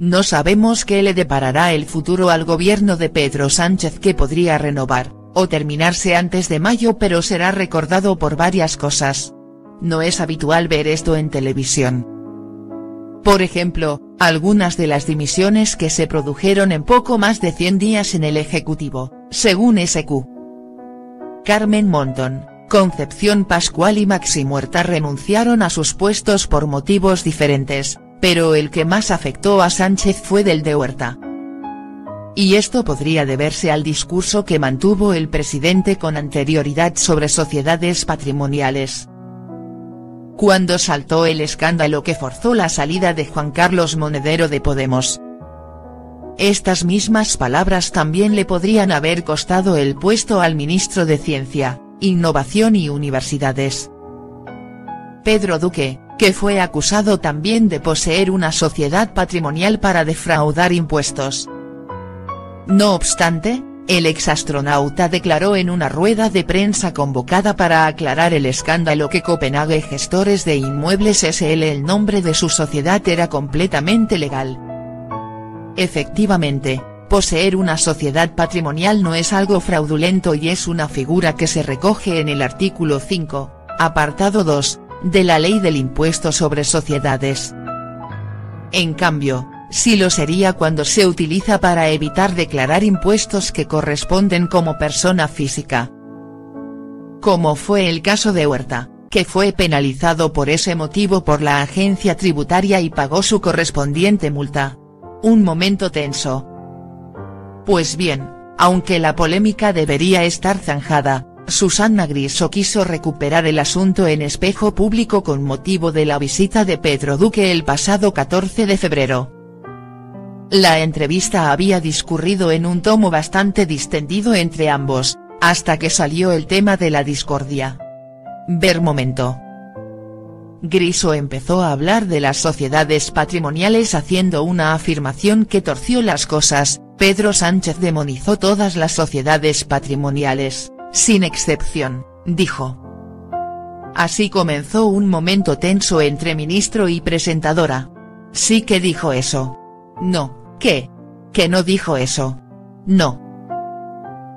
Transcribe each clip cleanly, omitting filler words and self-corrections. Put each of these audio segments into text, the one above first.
no sabemos qué le deparará el futuro al gobierno de Pedro Sánchez, que podría renovar o terminarse antes de mayo, pero será recordado por varias cosas. No es habitual ver esto en televisión. Por ejemplo, algunas de las dimisiones que se produjeron en poco más de 100 días en el Ejecutivo, según SQ. Carmen Montón, Concepción Pascual y Máximo Huerta renunciaron a sus puestos por motivos diferentes, pero el que más afectó a Sánchez fue del de Huerta. Y esto podría deberse al discurso que mantuvo el presidente con anterioridad sobre sociedades patrimoniales. Cuando saltó el escándalo que forzó la salida de Juan Carlos Monedero de Podemos. Estas mismas palabras también le podrían haber costado el puesto al ministro de Ciencia, Innovación y Universidades, Pedro Duque, que fue acusado también de poseer una sociedad patrimonial para defraudar impuestos. No obstante, el exastronauta declaró en una rueda de prensa convocada para aclarar el escándalo que Copenhague Gestores de Inmuebles S.L. el nombre de su sociedad era completamente legal. Efectivamente, poseer una sociedad patrimonial no es algo fraudulento y es una figura que se recoge en el artículo 5, apartado 2, de la Ley del Impuesto sobre Sociedades. En cambio, sí lo sería cuando se utiliza para evitar declarar impuestos que corresponden como persona física. Como fue el caso de Huerta, que fue penalizado por ese motivo por la agencia tributaria y pagó su correspondiente multa. Un momento tenso. Pues bien, aunque la polémica debería estar zanjada, Susana Griso quiso recuperar el asunto en Espejo Público con motivo de la visita de Pedro Duque el pasado 14 de febrero. La entrevista había discurrido en un tono bastante distendido entre ambos, hasta que salió el tema de la discordia. Ver momento. Griso empezó a hablar de las sociedades patrimoniales haciendo una afirmación que torció las cosas. Pedro Sánchez demonizó todas las sociedades patrimoniales, sin excepción, dijo. Así comenzó un momento tenso entre ministro y presentadora. Sí que dijo eso. No, ¿qué? Que no dijo eso. No.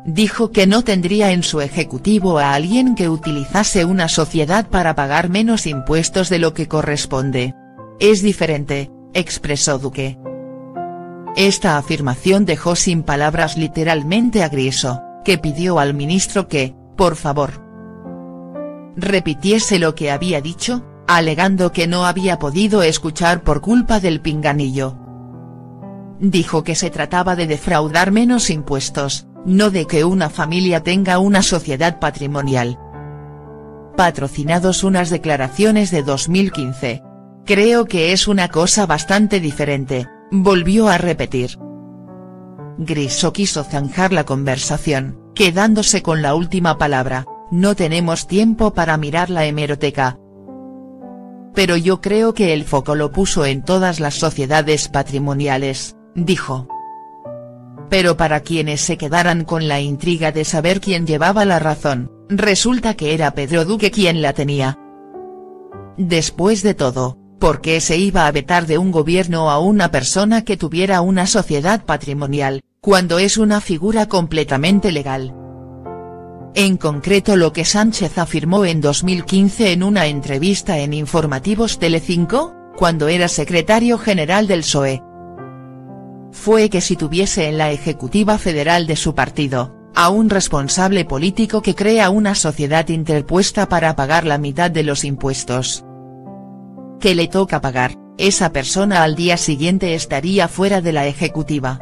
Dijo que no tendría en su ejecutivo a alguien que utilizase una sociedad para pagar menos impuestos de lo que corresponde. Es diferente, expresó Duque. Esta afirmación dejó sin palabras literalmente a Griso, que pidió al ministro que, por favor, repitiese lo que había dicho, alegando que no había podido escuchar por culpa del pinganillo. Dijo que se trataba de defraudar menos impuestos, no de que una familia tenga una sociedad patrimonial. Patrocinados unas declaraciones de 2015. Creo que es una cosa bastante diferente, volvió a repetir. Griso quiso zanjar la conversación, quedándose con la última palabra, no tenemos tiempo para mirar la hemeroteca. Pero yo creo que el foco lo puso en todas las sociedades patrimoniales, dijo. Pero para quienes se quedaran con la intriga de saber quién llevaba la razón, resulta que era Pedro Duque quien la tenía. Después de todo, ¿por qué se iba a vetar de un gobierno a una persona que tuviera una sociedad patrimonial, cuando es una figura completamente legal? En concreto lo que Sánchez afirmó en 2015 en una entrevista en Informativos Telecinco, cuando era secretario general del PSOE. Fue que si tuviese en la ejecutiva federal de su partido, a un responsable político que crea una sociedad interpuesta para pagar la mitad de los impuestos que le toca pagar, esa persona al día siguiente estaría fuera de la ejecutiva.